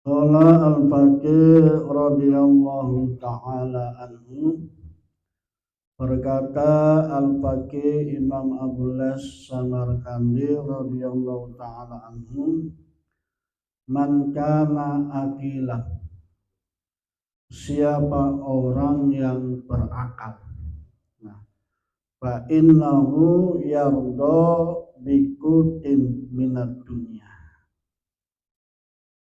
Qala al-Faqih radhiyallahu ta'ala anhu, berkata al-Faqih Imam Abulas Samarkandi radhiyallahu ta'ala anhu, man kana aqilah, siapa orang yang berakal, nah, fa innahu yarda bikutin minat dunia.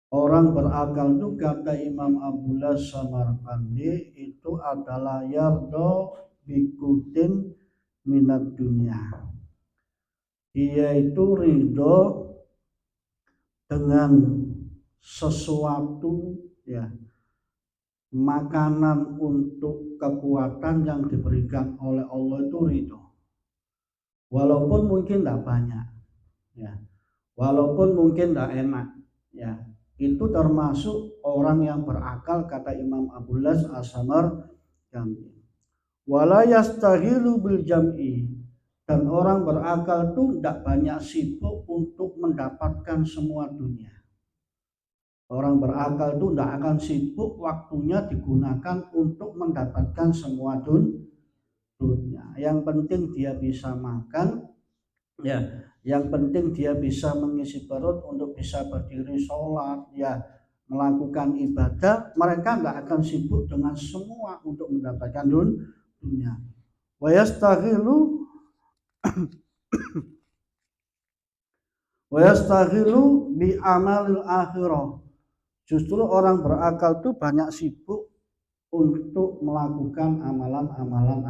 Orang berakal itu kata Imam Abulas Samarkandi itu adalah yardo bikutin minat dunia. Dia itu ridho dengan sesuatu, ya, makanan untuk kekuatan yang diberikan oleh Allah itu ridho. Walaupun mungkin tidak banyak, ya, walaupun mungkin tidak enak, ya, itu termasuk orang yang berakal kata Imam Abulas As-Samarkandi. Wala yastahilu bil jam'i, dan orang berakal itu tidak banyak sibuk untuk mendapatkan semua dunia. Orang berakal itu tidak akan sibuk waktunya digunakan untuk mendapatkan semua dunia. Yang penting dia bisa makan, ya, yang penting dia bisa mengisi perut untuk bisa berdiri sholat, ya, melakukan ibadah. Mereka tidak akan sibuk dengan semua untuk mendapatkan dunia. Wa yastaghilu bi amalil akhirah. Justru orang berakal itu banyak sibuk untuk melakukan amalan-amalan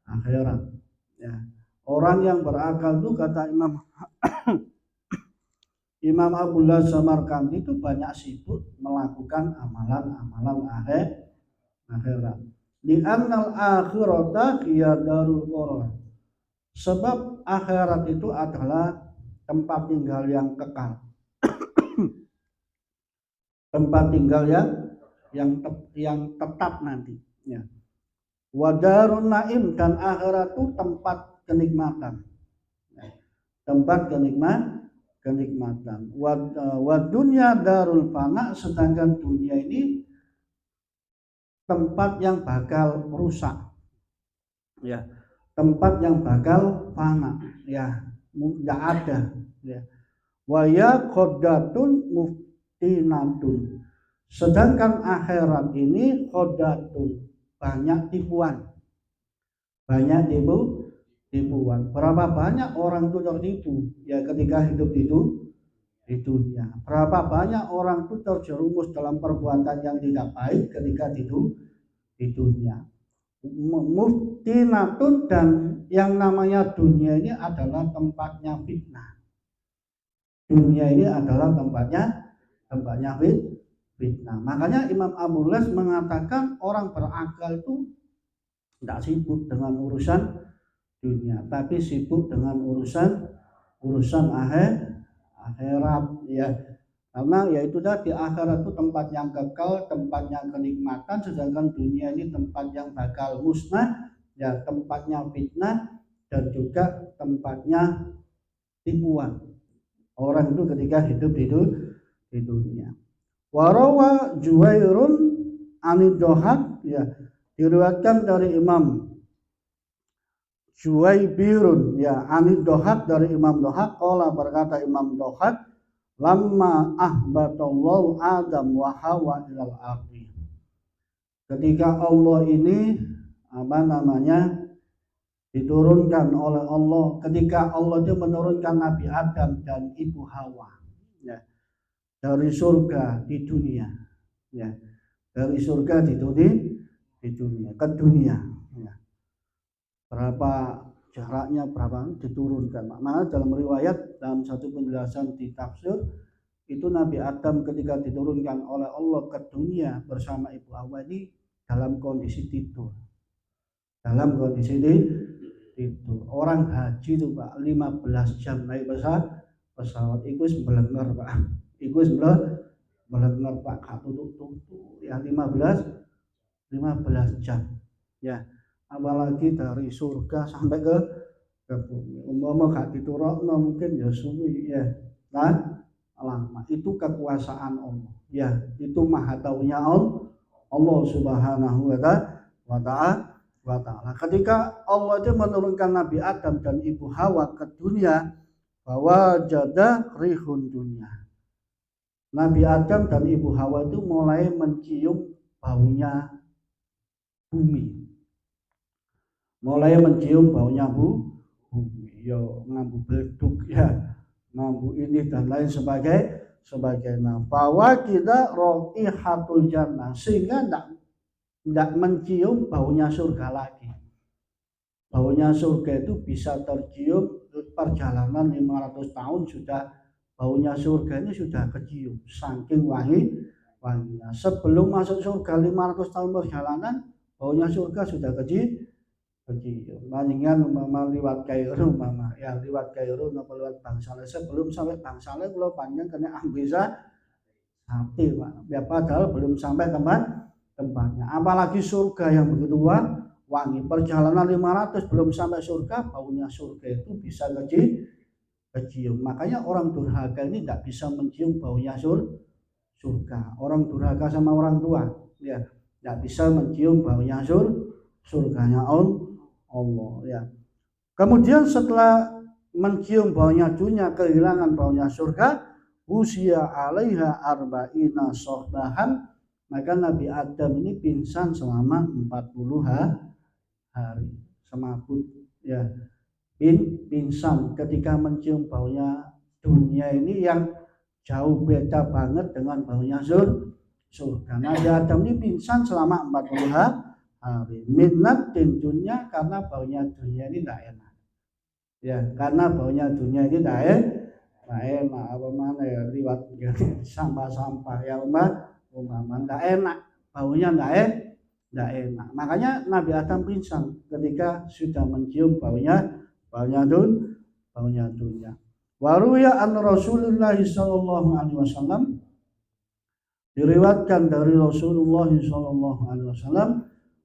akhirat. Ya. Orang yang berakal itu kata Imam Abulas Samarkandi itu banyak sibuk melakukan amalan-amalan akhirat. Li'annal akhirata hiya darul qarar. Sebab akhirat itu adalah tempat tinggal yang kekal. Tempat tinggal yang tetap nanti, ya. Wadarun naim, dan akhirat itu tempat kenikmatan, ya. Tempat kenikmatan. Wadunya darul fana, sedangkan dunia ini tempat yang bakal rusak, ya, tempat yang bakal fana, ya, tidak ada, ya. Waya khodatun muftinatun, sedangkan akhirat ini khodatun, banyak tipuan, tipuan. Berapa banyak orang itu tertipu, ya, ketika hidup di dunia. Berapa banyak orang itu terjerumus dalam perbuatan yang tidak baik ketika di dunia. Muftinatun, dan yang namanya dunia ini adalah tempatnya fitnah. Dunia ini adalah tempatnya fitnah. Makanya Imam Abulas mengatakan orang berakal itu tidak sibuk dengan urusan dunia, tapi sibuk dengan urusan akhirat, ya. Karena yaitu tadi, akhirat itu tempat yang kekal, tempat yang kenikmatan, sedangkan dunia ini tempat yang bakal musnah, ya, tempatnya fitnah, dan juga tempatnya tipuan orang itu ketika hidup di dunia. Warawa Juwairun anid Dohak, ya, diriwayatkan dari Imam Juwaibirun, ya, anid Dohak, dari Imam Dohak. Qala, berkata Imam Dohak, lamma ahbatallahu Adam wa Hawa ilal ardi, ketika Allah ini diturunkan oleh Allah, ketika Allah itu menurunkan Nabi Adam dan Ibu Hawa, ya, dari surga di dunia, ya, dari surga di dunia ke dunia, ya. Berapa jaraknya, berapa diturunkan. Maka dalam riwayat, dalam satu penjelasan di tafsir itu, Nabi Adam ketika diturunkan oleh Allah ke dunia bersama Ibu Hawa ini dalam kondisi tidur. Dalam kondisi tidur. Orang haji itu, Pak, 15 jam naik pesawat, itu melenger, Pak. Itu melenger, Pak, tutup, ya, 15 jam, ya. Apalagi dari surga sampai ke bumi. Umpama gak diturunno mungkin ya suwi, ya. Nah, lama. Itu kekuasaan Allah. Ya, itu maha taunya Allah Subhanahu wa ta'ala. Ketika Allah itu menurunkan Nabi Adam dan Ibu Hawa ke dunia, bahwa jada rihun dunia. Nabi Adam dan Ibu Hawa itu mulai mencium baunya bumi. Mulai mencium baunya bumi. Yo ngambu belduk ya, ngambu ini dan lain sebagainya. Bahwa kita raihatul jannah, sehingga tidak mencium baunya surga lagi. Baunya surga itu bisa tercium perjalanan 500 tahun sudah baunya surga ini sudah kecium, saking wanginya. Sebelum masuk surga 500 tahun perjalanan, baunya surga sudah kecium. Bandingan liwat Kairo ya liwat Kairo napa liwat Bangsale, sebelum sampai Bangsale kalau panjang kena ambisa hati Pak. Ya padahal belum sampai tempatnya. Apalagi surga yang begitu wangi. Perjalanan 500 belum sampai surga, baunya surga itu bisa kecium. Makanya orang durhaka ini tidak bisa mencium baunya surga. Orang durhaka sama orang tua ya tidak bisa mencium baunya surganya Allah ya. Kemudian setelah mencium baunya dunia, kehilangan baunya surga, usia alaiha arba'ina sohbahan, maka Nabi Adam ini pingsan selama 40 hari, semaput ya, pingsan ketika mencium baunya dunia ini yang jauh beda banget dengan baunya surga. Nabi Adam ini pingsan selama 40 hari. Minat dunia, karena baunya dunia ini tidak enak ya, karena baunya dunia ini tidak enak. Apa mana ya, liwat sampah-sampah ya umpama tidak enak, baunya tidak enak. Makanya Nabi Adam pingsan ketika sudah mencium baunya dunia. Waruya an Rasulullah sallallahu alaihi wasallam, diriwayatkan dari Rasulullah sallallahu alaihi wasallam,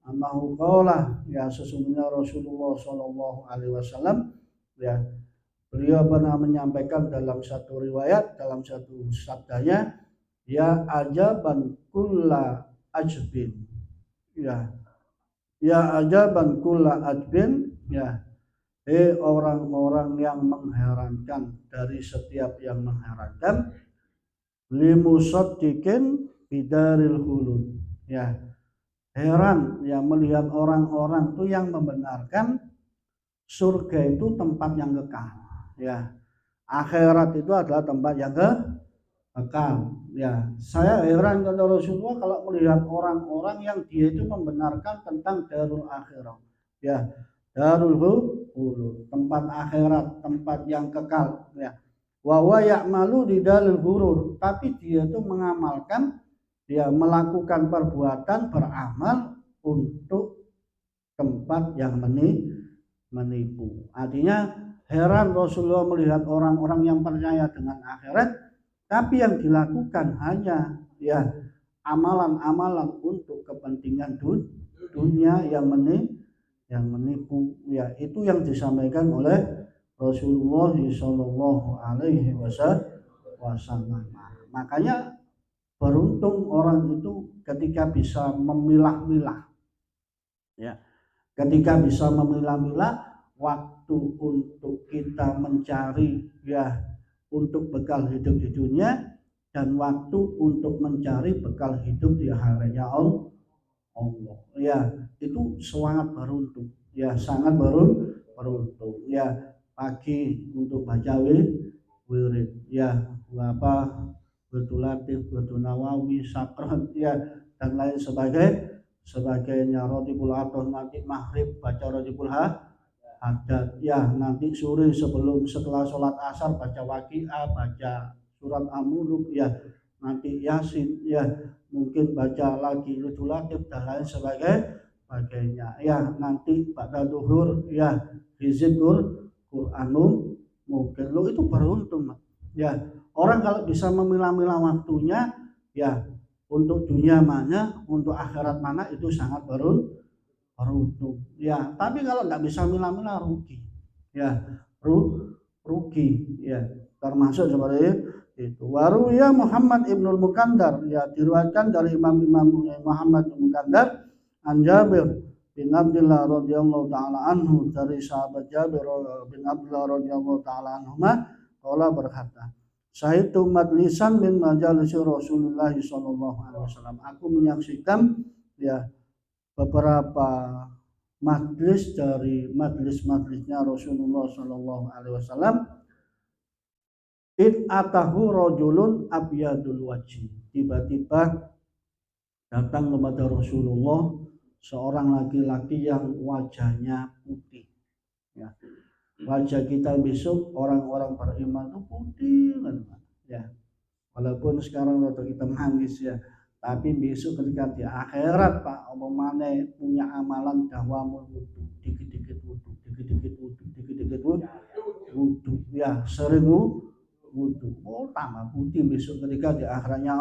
annahu qala, ya sesungguhnya Rasulullah sallallahu alaihi wasallam ya, beliau pernah menyampaikan dalam satu riwayat, dalam satu sabdanya, ya ajaban kulla ajbin ya, ya ajaban kulla ajbin ya, orang-orang yang mengherankan dari setiap yang mengherankan, limusaddiqin bidaril khulud ya, heran ya melihat orang-orang itu yang membenarkan surga itu tempat yang kekal ya, akhirat itu adalah tempat yang kekal ya. Saya heran kata Rasulullah kalau melihat orang-orang yang dia itu membenarkan tentang darul akhirat ya, darul khulud, tempat akhirat, tempat yang kekal ya. Wa ya'malu di dalil hurur, tapi dia itu mengamalkan, dia melakukan perbuatan, beramal untuk tempat yang menipu. Artinya heran Rasulullah melihat orang-orang yang percaya dengan akhirat, tapi yang dilakukan hanya ya amalan-amalan untuk kepentingan dunia yang menipu ya. Itu yang disampaikan oleh Rasulullah sallallahu alaihi wasallam. Makanya beruntung orang itu ketika bisa memilah-milah ya, ketika bisa memilah-milah waktu untuk kita mencari ya untuk bekal hidup di dunia, dan waktu untuk mencari bekal hidup di harinya Allah ya, itu sangat beruntung ya, sangat beruntung ya. Pagi untuk baca wirid ya, apa Wirdul Latif, Wirdul Nawawi, Sakron ya, dan lain sebagainya. Rotibul Atoh, nanti maghrib baca Rotibul Haddad ya, nanti sore setelah sholat asar baca Waqiah, baca surat Al-Mulk ya, nanti Yasin ya, mungkin baca lagi Wirdul Latif dan lain sebagainya ya. Nanti pada duhur ya zikrul Quranul mungkin. Lo itu beruntung ya. Orang kalau bisa memilah-milah waktunya ya, untuk dunia mana, untuk akhirat mana, itu sangat beruntung ya. Tapi kalau nggak bisa milah-milah rugi ya, rugi ya. Termasuk seperti Itu waruya Muhammad ibnul Mukandar, ya diriwayatkan dari Imam Muhammad ibn Mukandar an Jabir bin Abdullah radhiyallahu taala anhu, dari sahabat Jabir bin Abdullah radhiyallahu taala anhuma, qala berkata, Syahidtu majlisan min majalisi Rasulullah sallallahu alaihi wasallam. Aku menyaksikan ya beberapa majlis dari majlis-majlisnya Rasulullah sallallahu alaihi wasallam. Id atahu rajulun abyadul wajhi. Tiba-tiba datang kepada Rasulullah seorang laki-laki yang wajahnya putih. Ya. Wajah kita besok orang-orang beriman itu putih kan, ya. Walaupun sekarang waktu kita manis ya, tapi besok ketika di akhirat Pak, omongane punya amalan dawamul wudu, dikit-dikit wudu, dikit-dikit wudu, dikit-dikit wudu, ya sering wudu. Oh, tambah putih besok ketika di akhiratnya.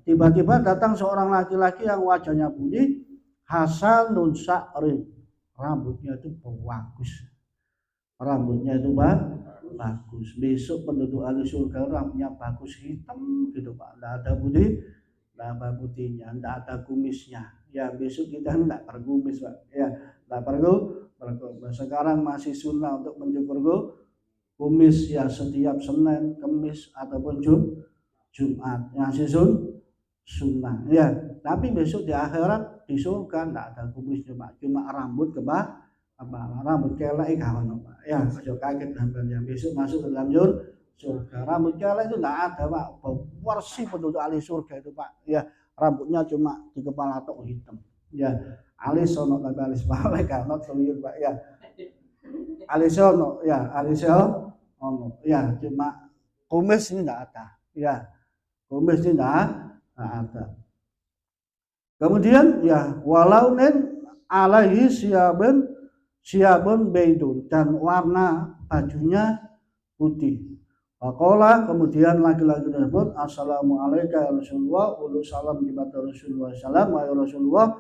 Tiba-tiba datang seorang laki-laki yang wajahnya putih, hasanun sa'rin, rambutnya itu bagus. Rambutnya itu bagus. Besok penduduk ahli surga rambutnya bagus, hitam gitu Pak. Tidak ada putih, tidak ada putihnya, tidak ada kumisnya. Ya besok kita tidak berkumis Pak. Ya tidak berkumis. Sekarang masih sunnah untuk mencukur kumis ya setiap Senin, Kamis ataupun Jumat. Masih sunnah. Ya. Tapi besok di akhirat di surga tidak ada kumisnya Pak. Cuma rambut rambut kelek kawan Pak. Ya, aja kaget sampeyan besok masuk ke dalam surga. Rambut kelek itu enggak ada Pak. Bersih penduduk ahli surga itu Pak. Ya, rambutnya cuma di kepala tok hitam. Ya, alis ono tapi alis balik kan tuyul Pak. Ya. Alis ono, ya, alis ono. Ya, cuma kumis ini enggak ada. Ya. Kumis ini enggak ada. Kemudian ya walaunen alaihi siabun beidun, dan warna bajunya putih. Faqala, kemudian laki-laki tersebut, assalamualaikum ya Rasulullah, ulu salam kepada Rasulullah salam wa Rasulullah.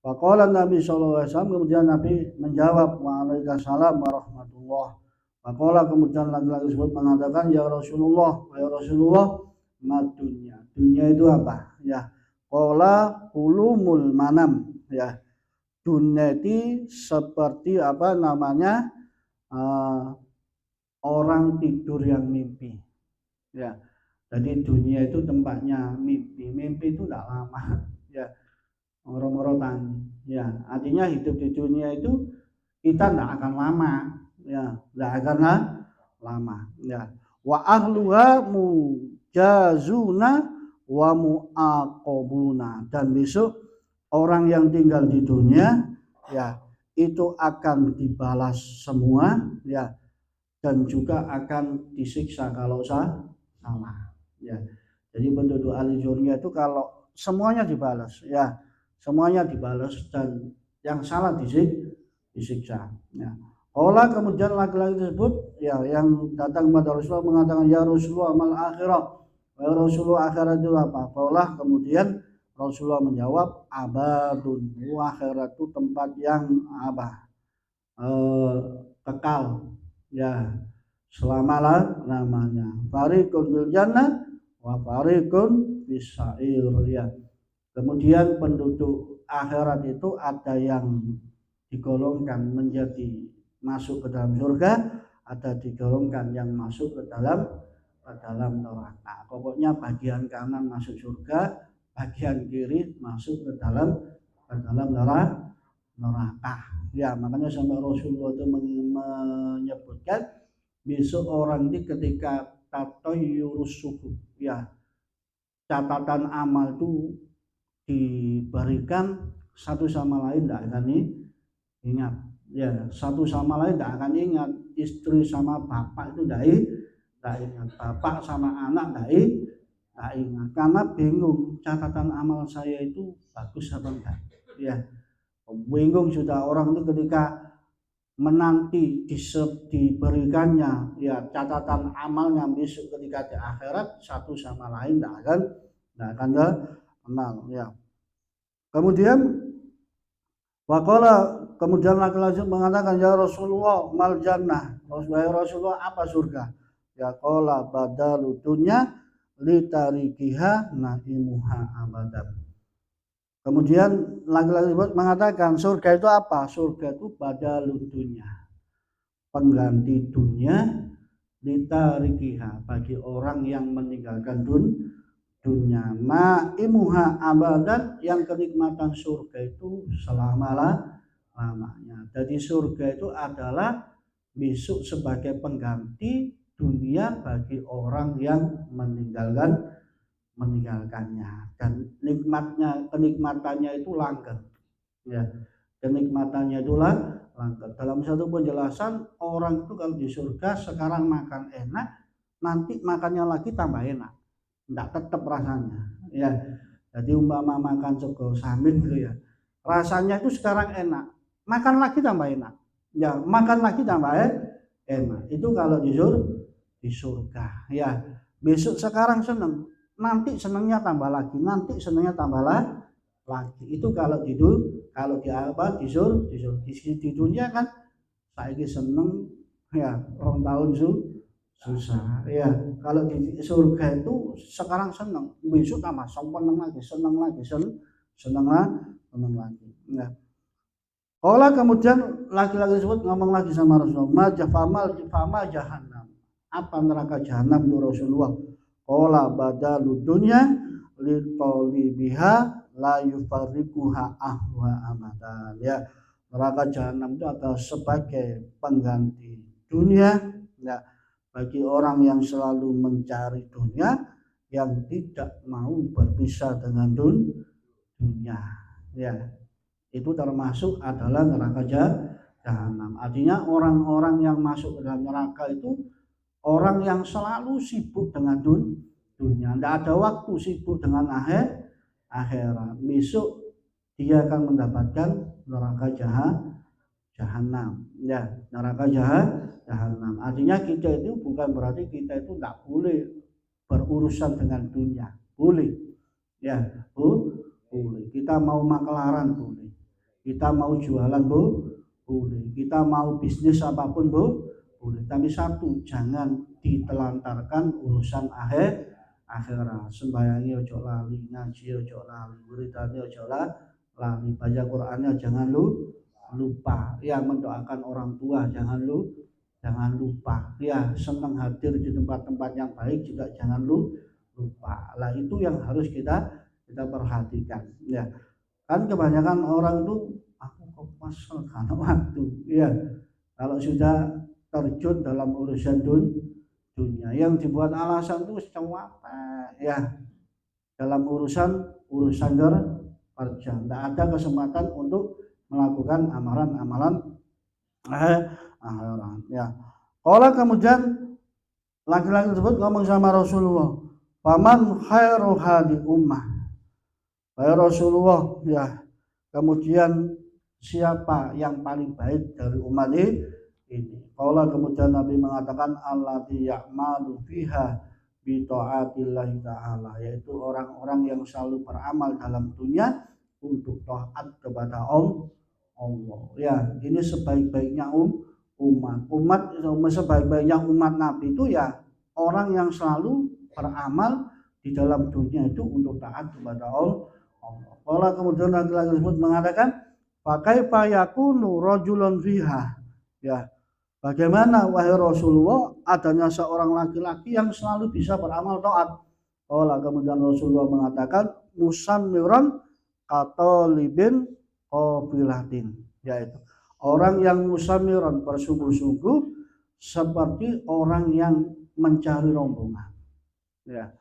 Faqala Nabi sallallahu alaihi wasallam, kemudian Nabi menjawab waalaikumsalam warahmatullah. Faqala, kemudian laki-laki tersebut mengatakan ya Rasulullah madunya. Dunia itu apa? Ya. Qala hulumul manam, ya. Dunia itu seperti apa namanya, orang tidur yang mimpi, ya. Jadi dunia itu tempatnya mimpi itu tidak lama, ya. Orang-orang ya. Artinya hidup di dunia itu kita tidak akan lama, ya. Tidak akan lama, ya. Wa ahluha mujazuna wa muaqabuna, dan besok orang yang tinggal di dunia ya itu akan dibalas semua, ya, dan juga akan disiksa kalau salah, ya. Jadi penduduk ahli surga itu kalau semuanya dibalas, ya, semuanya dibalas, dan yang salah disiksa, ya. Allah, kemudian laki-laki tersebut ya yang datang kepada Rasulullah mengatakan ya Rasulullah mal akhirah, ya Rasulullah akhirat itu apa? Allah, kemudian Rasulullah menjawab abadun, akhirat itu tempat yang apa? Kekal, ya, selama-lamanya. Fariqun bil jannah wa fariqun fis sa'ir, ya. Kemudian penduduk akhirat itu ada yang digolongkan menjadi masuk ke dalam surga, ada digolongkan yang masuk ke dalam neraka. Pokoknya bagian kanan masuk surga, bagian kiri masuk ke dalam neraka. Ya, makanya sampai Rasulullah itu menyebutkan besok orang ini ketika tatoyurus suhuf, ya, catatan amal itu diberikan satu sama lain tidak akan ingat, ya, satu sama lain tidak akan ingat. Istri sama bapak itu tidak ingat, bapak sama anak tidak ingat, karena bingung catatan amal saya itu bagus apa enggak, ya. Bingung sudah orang itu ketika menanti diberikannya ya catatan amalnya besok ketika di akhirat satu sama lain tidak akan kenal, ya. Kemudian waqala, kemudian laki-laki mengatakan ya Rasulullah mal jannah, Rasulullah apa surga? Ya qala badalu dunya litarikiha naimuha abadan. Kemudian lagi-lagi mengatakan surga itu apa? Surga itu badalun dunya, pengganti dunia, litarikiha bagi orang yang meninggalkan dunia, naimuha abadan, yang kenikmatan surga itu selama-lamanya. Jadi surga itu adalah besok sebagai pengganti dunia bagi orang yang meninggalkannya, dan kenikmatannya itu langgeng, ya, kenikmatannya itulah langgeng. Dalam satu penjelasan, orang itu kalau di surga sekarang makan enak, nanti makannya lagi tambah enak, enggak tetap rasanya, ya. Jadi umpama makan sego samin gitu ya, rasanya itu sekarang enak, makan lagi tambah enak, ya, makan lagi tambah enak. Itu kalau di surga, ya. Besok sekarang seneng, nanti senengnya tambah lagi, nanti senengnya tambah lagi. Itu kalau di apa di dunia kan saiki seneng, ya, orang tahun susah, ya. Kalau di surga itu sekarang seneng, besok tambah seneng lagi, seneng lagi. Nah, kalau kemudian laki-laki tersebut ngomong lagi sama Rasulullah, fama jahannam, apa neraka jahanam itu Rasulullah? Qala badalu dunya litolibiha la yufarriquha ahwa amadan. Ya, neraka jahanam itu adalah sebagai pengganti dunia, ya, bagi orang yang selalu mencari dunia, yang tidak mau berpisah dengan dunia, ya. Itu termasuk adalah neraka jahanam. Artinya orang-orang yang masuk ke dalam neraka itu orang yang selalu sibuk dengan dunia, tidak ada waktu sibuk dengan akhirat. Besok dia akan mendapatkan neraka jahanam, ya, neraka jahanam. Artinya kita itu bukan berarti kita itu tidak boleh berurusan dengan dunia, boleh, ya, boleh. Kita mau makelaran boleh, kita mau jualan boleh, kita mau bisnis apapun boleh. Tapi satu, jangan ditelantarkan urusan akhirat. Sembayangi ojo lali, ngaji ojo lali, wiridane ojo lali, baca Qur'annya jangan lupa, ya, mendoakan orang tua jangan lupa, ya, senang hadir di tempat-tempat yang baik juga jangan lupa. Lah itu yang harus kita perhatikan, ya. Kan kebanyakan orang itu aku kok pasal karena waktu, ya. Kalau sudah terjun dalam urusan dunia, yang dibuat alasan itu apa, ya, dalam urusan kerja, tidak ada kesempatan untuk melakukan amalan-amalan akhirat, ya. Kalau kemudian laki-laki tersebut ngomong sama Rasulullah, paman khairu hadi ummah, ya Rasulullah, ya, kemudian siapa yang paling baik dari umat ini? Kalau kemudian Nabi mengatakan allati ya'malu fiha bi ta'atillahi ta'ala, yaitu orang-orang yang selalu beramal dalam dunia untuk taat kepada Allah. Ya, ini sebaik-baiknya umat sebaik-baiknya umat Nabi itu ya orang yang selalu beramal di dalam dunia itu untuk taat kepada Allah. Kalau kemudian laki-laki tersebut mengatakan pakai payakunu rajulun fiha, ya, bagaimana wahai Rasulullah adanya seorang laki-laki yang selalu bisa beramal taat? Kalau kemudian Rasulullah mengatakan musammiran katolibin qabilatin, yaitu orang yang musammiran bersungguh-sungguh seperti orang yang mencari rombongan, ya,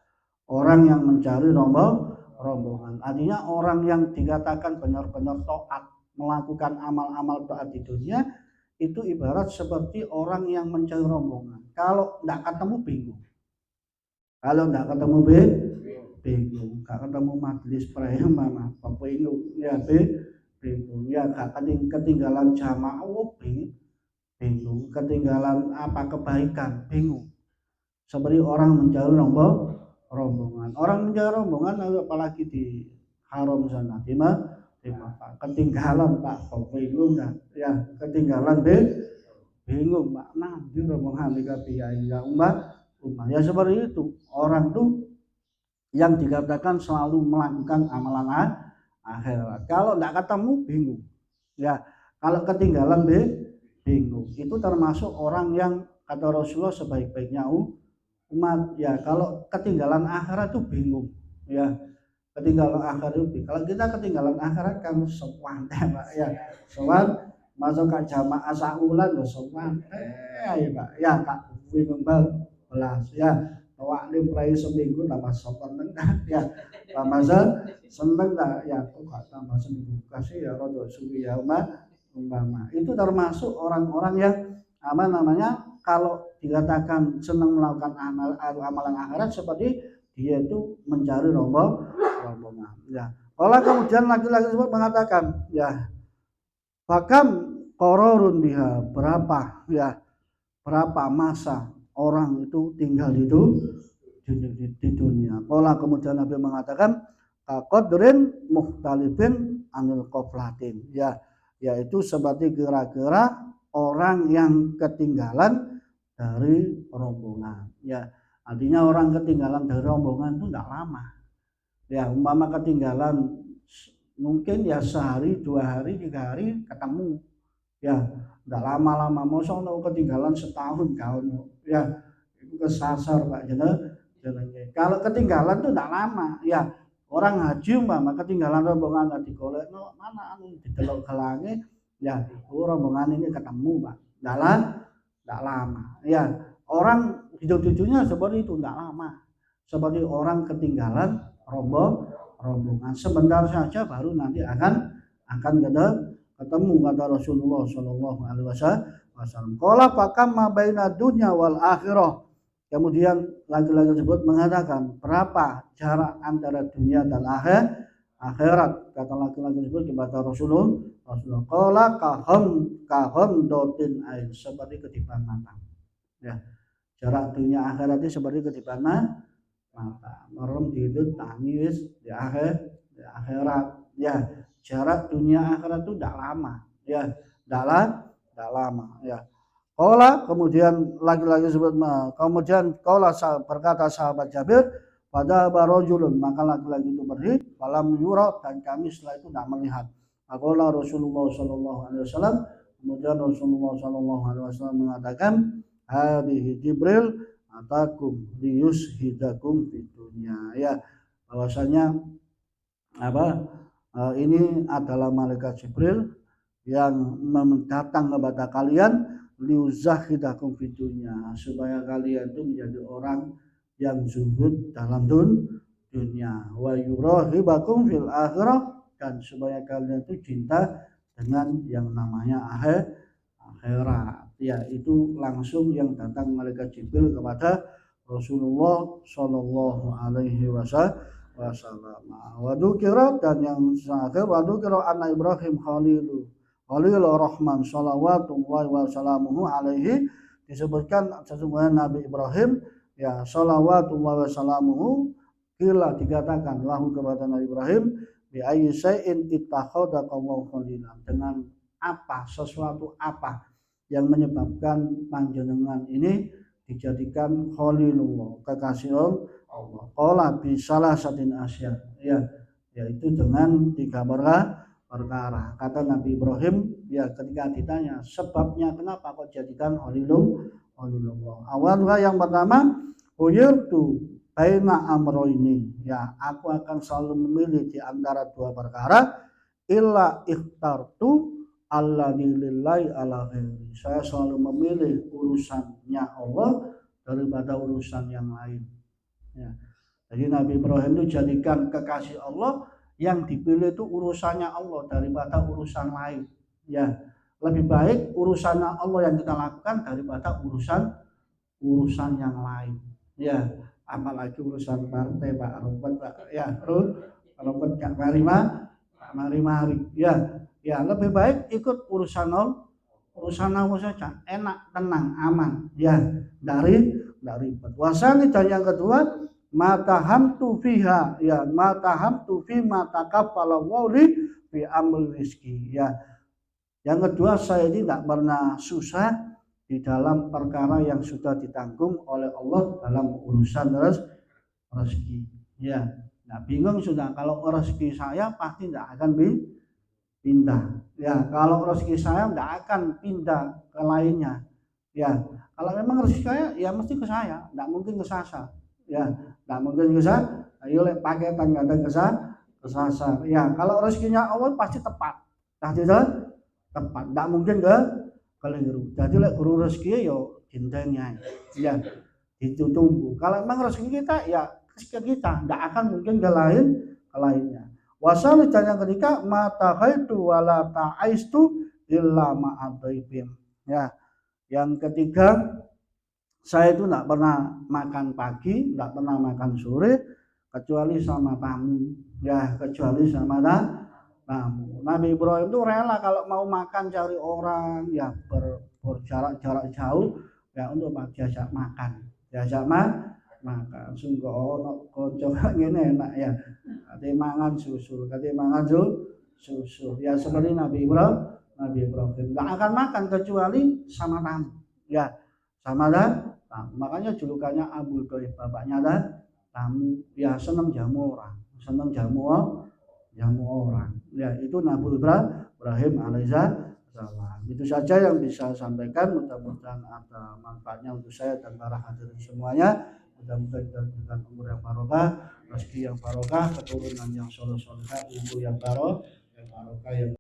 orang yang mencari rombongan. Artinya orang yang dikatakan benar-benar taat, melakukan amal-amal taat di dunia itu ibarat seperti orang yang mencari rombongan. Kalau tidak ketemu bingung, kalau tidak ketemu bingung, tidak ketemu majelis prema apa bingung, ya, bingung, ya, ketinggalan jamaah bingung, ketinggalan apa kebaikan bingung. Seperti orang mencari rombongan. Orang mencari rombongan apalagi di haram sana, di mana ketinggalan Pak, bingung kan, ya, ketinggalan bingung Pak, nah di rombongan tiga biaya umat umat. Ya seperti itu. Orang tuh yang dikatakan selalu melakukan amalan akhirat. Kalau tidak ketemu bingung. Ya, kalau ketinggalan bingung. Itu termasuk orang yang kata Rasulullah sebaik-baiknya umat. Ya, kalau ketinggalan akhirat itu bingung. Ya, ketinggalan akhirat itu. Kalau kita ketinggalan akhirat kan sowan Pak ya. Sowan masuk ke jamaah saulan lho sowan. Ya Pak. Ya Kak bingung belas ya. Waktu mulai seminggu tambah sopan ya. Tambah seneng tak ya kok gak tambah seminggu kasih ya rada suwi ya umpama. Itu termasuk orang-orang yang apa namanya kalau dikatakan senang melakukan amalan akhirat seperti dia itu mencari rombongan ya. Kalau kemudian laki-laki tersebut mengatakan ya bahkan kororun biha berapa masa orang itu tinggal di dunia. Kalau kemudian Nabi mengatakan qadrin mukhtalifin anil qaflatin ya, yaitu seperti kira-kira orang yang ketinggalan dari rombongan ya. Artinya orang ketinggalan dari rombongan itu tidak lama ya, umpama ketinggalan mungkin ya sehari, 2 hari, 3 hari ketemu ya, tidak lama-lama. Mosok ketinggalan setahun tahun ya, itu kesasar Pak jenenge. Kalau ketinggalan itu tidak lama ya, orang haji umpama ketinggalan rombongan tadi golek mana didelok ke langit ya, rombongan ini ketemu Pak, tidak lama ya. Orang hidup-hidupnya seperti itu, tidak lama, seperti orang ketinggalan rombongan sebentar saja baru nanti akan ketemu kata Rasulullah Shallallahu Alaihi Wasallam. Qala pakam ma baina dunya wal akhirah. Kemudian laki-laki tersebut mengatakan berapa jarak antara dunia dan akhirat. Kata laki-laki tersebut kepada Rasulullah. Qala kaham dotin ain, seperti kedipan mata. Ya, jarak dunia akhirat itu seperti kedipan mata. Merem dihidup tangis di akhirat. Ya, jarak dunia akhirat itu tidak lama ya, tidak lama ya. Qala kemudian laki-laki tersebut kemudian qala berkata sahabat Jabir, pada barojulun, maka laki-laki itu pergi falam yura, dan kami setelah itu tidak melihat. Qala Rasulullah sallallahu alaihi wasallam, kemudian Rasulullah sallallahu alaihi wasallam mengatakan hadhihi Jibril atakum liyushidakum fid dunya ya, bahwasanya ini adalah malaikat Jibril yang datang kepada kalian liuzahidakum fid dunya, supaya kalian itu menjadi orang yang zuhud dalam dunia, wa yurahibakum fil akhirah, dan supaya kalian itu cinta dengan yang namanya akhirat ya. Itu langsung yang datang malaikat Jibril kepada Rasulullah sallallahu alaihi wasallam. Wadukira, dan yang terakhir wadukira anna Ibrahim Khalilur Rahman shalawatullahi wa salamuhu alaihi, disebutkan sesungguhnya Nabi Ibrahim ya shalawatullahi wa salamuhu, kila dikatakan lahu kepada Nabi Ibrahim bi ayyi syai'in ittakhadaqallahu khalilan, dengan apa, sesuatu apa yang menyebabkan panjenengan ini dijadikan khalilullah, kekasih Allah. Qala bi salasatin asya ya, yaitu dengan 3 perkara. Kata Nabi Ibrahim ya ketika ditanya sebabnya kenapa kok jadikan khalilullah. Awalnya yang pertama, uyirtu baina amroini ya, aku akan selalu memilih di antara 2 perkara, illa ikhtartu alladzi lillahi ala ghairi, saya selalu memilih urusannya Allah daripada urusan yang lain ya. Jadi Nabi Ibrahim itu jadikan kekasih Allah, yang dipilih itu urusannya Allah daripada urusan lain ya. Lebih baik urusannya Allah yang kita lakukan daripada urusan yang lain ya. Apalagi urusan partai Pak Robert Pak ya, Robert Kak mari ya, lebih baik ikut urusan Allah saja, enak, tenang, aman ya, dari ribet. Wasani, dan yang kedua, matahamtu fiha ya, matahamtu fi matakafalallahu li fi amri rizki ya. Yang kedua, saya ini tidak pernah susah di di dalam perkara yang sudah ditanggung oleh Allah dalam urusan rezeki. Ya, nah bingung sudah, kalau rezeki saya pasti tidak akan pindah. Ya, kalau rezeki saya tidak akan pindah ke lainnya. Ya, kalau memang rezeki saya ya mesti ke saya, tidak mungkin ke Sasa. Ya, tidak mungkin ke saya. Ayo paketan kadang ke Sasa. Ya, kalau rezekinya Allah pasti tepat. Pasti tepat. Tidak mungkin keliru. Jadi lek guru rezeki yo gentengnya. Ya, itu tunggu. Kalau memang rezeki kita ya rezeki kita, tidak akan mungkin ke lainnya. Wasal dan yang ketiga mata haitu wala ta'aistu illa ma'adaibin. Ya, yang ketiga saya itu tidak pernah makan pagi, tidak pernah makan sore kecuali sama tamu. Ya, kecuali sama tamu. Nabi Ibrahim itu rela kalau mau makan cari orang ya berjarak jauh ya untuk diajak makan. Diajak makan sungguh ono kanca ngene enak ya. Kate mangan susu ya seperti Nabi Ibrahim enggak akan makan kecuali sama tamu ya, sama tamu. Makanya julukannya Abu Dhaif, bapaknya tamu ya, seneng jamu orang ya, itu Nabi Ibrahim alaihissalam. Itu saja yang bisa saya sampaikan, mudah-mudahan ada manfaatnya untuk saya dan para hadirin semuanya. Mudah-mudahan kita diberikan umur yang barokah, rezeki yang barokah, keturunan yang soleh-solehah, ilmu yang barokah yang